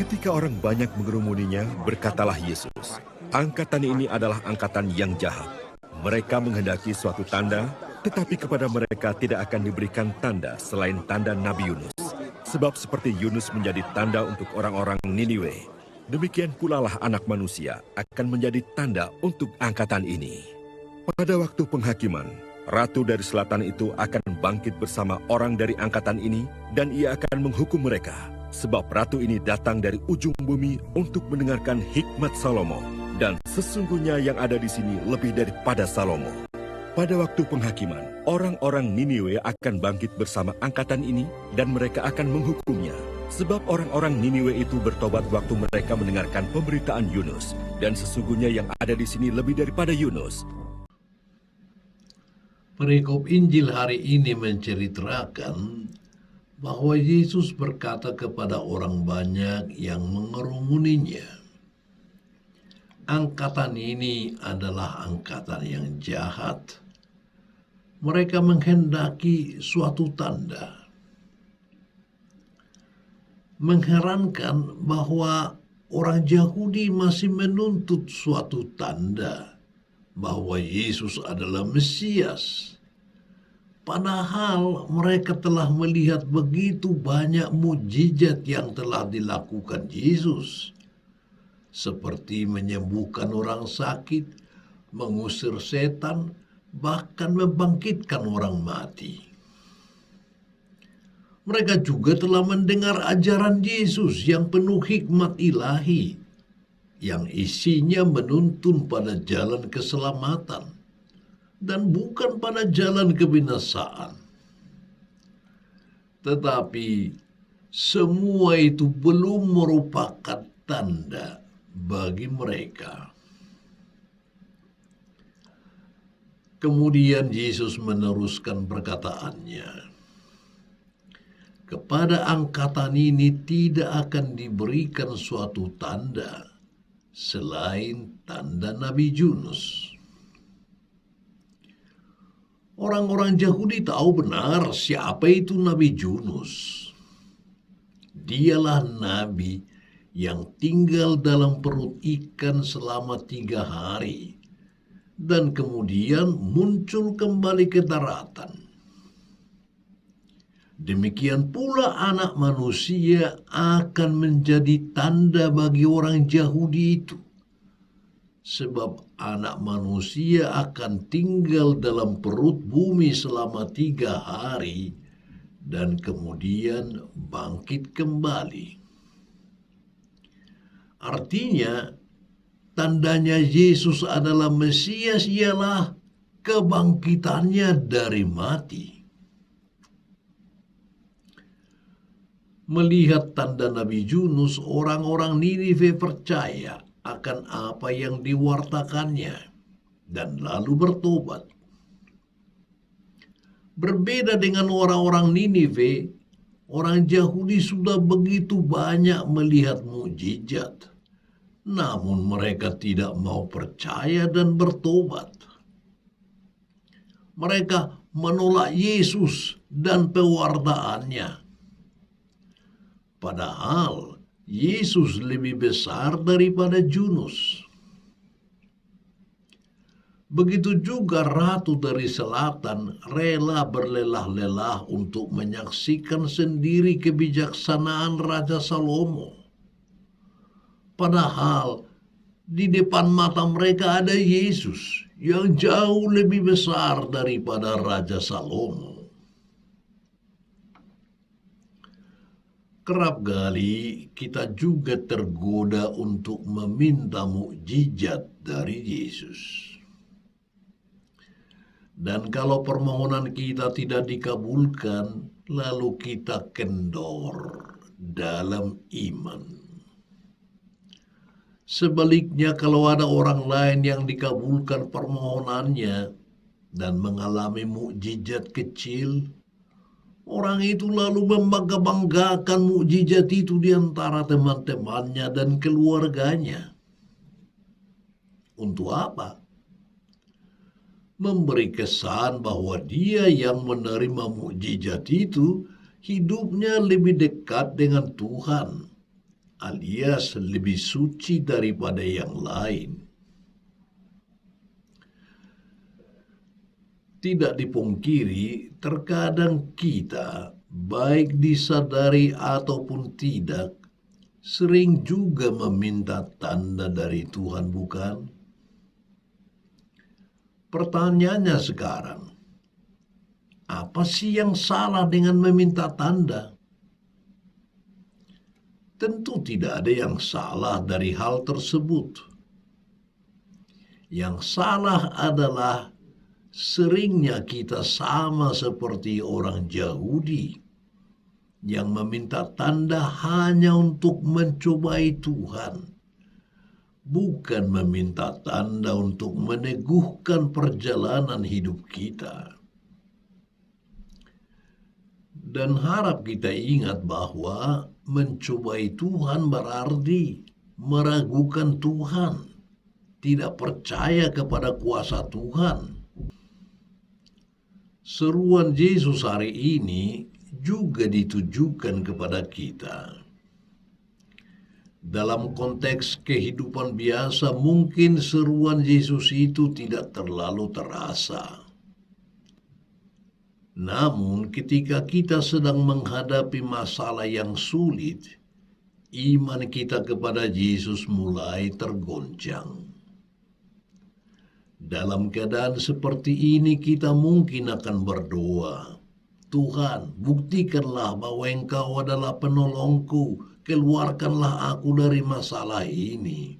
Ketika orang banyak mengerumuninya, berkatalah Yesus, "Angkatan ini adalah angkatan yang jahat. Mereka menghendaki suatu tanda, tetapi kepada mereka tidak akan diberikan tanda selain tanda Nabi Yunus. Sebab seperti Yunus menjadi tanda untuk orang-orang Niniwe, demikian pula lah Anak Manusia akan menjadi tanda untuk angkatan ini." Pada waktu penghakiman, Ratu dari Selatan itu akan bangkit bersama orang dari angkatan ini, dan ia akan menghukum mereka. Sebab Ratu ini datang dari ujung bumi untuk mendengarkan hikmat Salomo, dan sesungguhnya yang ada di sini lebih daripada Salomo. Pada waktu penghakiman, orang-orang Niniwe akan bangkit bersama angkatan ini, dan mereka akan menghukumnya. Sebab orang-orang Niniwe itu bertobat waktu mereka mendengarkan pemberitaan Yunus, dan sesungguhnya yang ada di sini lebih daripada Yunus. Perikop Injil hari ini menceritakan bahwa Yesus berkata kepada orang banyak yang mengerumuninya, angkatan ini adalah angkatan yang jahat. Mereka menghendaki suatu tanda. Mengherankan bahwa orang Yahudi masih menuntut suatu tanda bahwa Yesus adalah Mesias. Padahal mereka telah melihat begitu banyak mukjizat yang telah dilakukan Yesus, seperti menyembuhkan orang sakit, mengusir setan, bahkan membangkitkan orang mati. Mereka juga telah mendengar ajaran Yesus yang penuh hikmat ilahi, yang isinya menuntun pada jalan keselamatan dan bukan pada jalan kebinasaan. Tetapi semua itu belum merupakan tanda bagi mereka. Kemudian Yesus meneruskan perkataannya, kepada angkatan ini tidak akan diberikan suatu tanda selain tanda Nabi Yunus. Orang-orang Yahudi tahu benar siapa itu Nabi Yunus. Dialah nabi yang tinggal dalam perut ikan selama 3 hari dan kemudian muncul kembali ke daratan. Demikian pula Anak Manusia akan menjadi tanda bagi orang Yahudi itu. Sebab Anak Manusia akan tinggal dalam perut bumi selama 3 hari dan kemudian bangkit kembali. Artinya, tandanya Yesus adalah Mesias ialah kebangkitannya dari mati. Melihat tanda Nabi Yunus, orang-orang Niniwe percaya akan apa yang diwartakannya dan lalu bertobat. Berbeda dengan orang-orang Niniwe, orang Yahudi sudah begitu banyak melihat mukjizat, namun mereka tidak mau percaya dan bertobat. Mereka menolak Yesus dan pewartaannya. Padahal Yesus lebih besar daripada Yunus. Begitu juga Ratu dari Selatan rela berlelah-lelah untuk menyaksikan sendiri kebijaksanaan Raja Salomo. Padahal di depan mata mereka ada Yesus yang jauh lebih besar daripada Raja Salomo. Kerap kali kita juga tergoda untuk meminta mukjizat dari Yesus. Dan kalau permohonan kita tidak dikabulkan, lalu kita kendor dalam iman. Sebaliknya, kalau ada orang lain yang dikabulkan permohonannya dan mengalami mukjizat kecil, orang itu lalu membangga-banggakan mukjizat itu di antara teman-temannya dan keluarganya. Untuk apa? Memberi kesan bahwa dia yang menerima mukjizat itu hidupnya lebih dekat dengan Tuhan alias lebih suci daripada yang lain. Tidak dipungkiri, terkadang kita, baik disadari ataupun tidak, sering juga meminta tanda dari Tuhan, bukan? Pertanyaannya sekarang, apa sih yang salah dengan meminta tanda? Tentu tidak ada yang salah dari hal tersebut. Yang salah adalah seringnya kita sama seperti orang Yahudi yang meminta tanda hanya untuk mencobai Tuhan, bukan meminta tanda untuk meneguhkan perjalanan hidup kita. Dan harap kita ingat bahwa mencobai Tuhan berarti meragukan Tuhan, tidak percaya kepada kuasa Tuhan. Seruan Yesus hari ini juga ditujukan kepada kita. Dalam konteks kehidupan biasa, mungkin seruan Yesus itu tidak terlalu terasa. Namun, ketika kita sedang menghadapi masalah yang sulit, iman kita kepada Yesus mulai tergoncang. Dalam keadaan seperti ini kita mungkin akan berdoa, Tuhan, buktikanlah bahwa Engkau adalah penolongku, keluarkanlah aku dari masalah ini.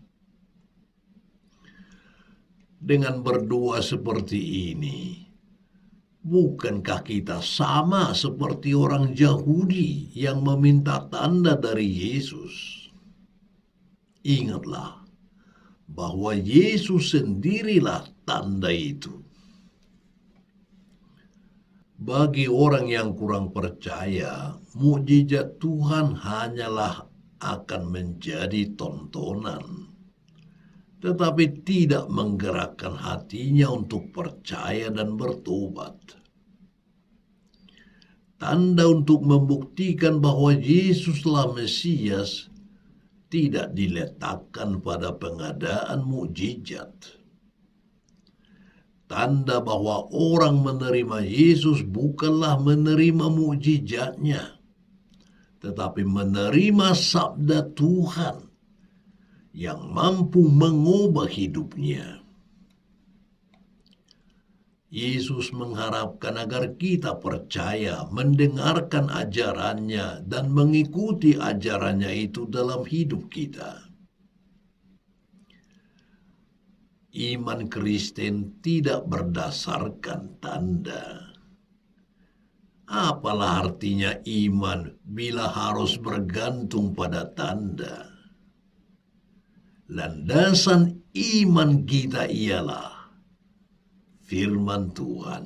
Dengan berdoa seperti ini, bukankah kita sama seperti orang Yahudi yang meminta tanda dari Yesus? Ingatlah bahwa Yesus sendirilah tanda itu. Bagi orang yang kurang percaya, mukjizat Tuhan hanyalah akan menjadi tontonan, tetapi tidak menggerakkan hatinya untuk percaya dan bertobat. Tanda untuk membuktikan bahwa Yesuslah Mesias tidak diletakkan pada pengadaan mukjizat. Tanda bahwa orang menerima Yesus bukanlah menerima mukjizatnya, tetapi menerima sabda Tuhan yang mampu mengubah hidupnya. Yesus mengharapkan agar kita percaya, mendengarkan ajarannya, dan mengikuti ajarannya itu dalam hidup kita. Iman Kristen tidak berdasarkan tanda. Apalah artinya iman bila harus bergantung pada tanda? Landasan iman kita ialah firman Tuhan.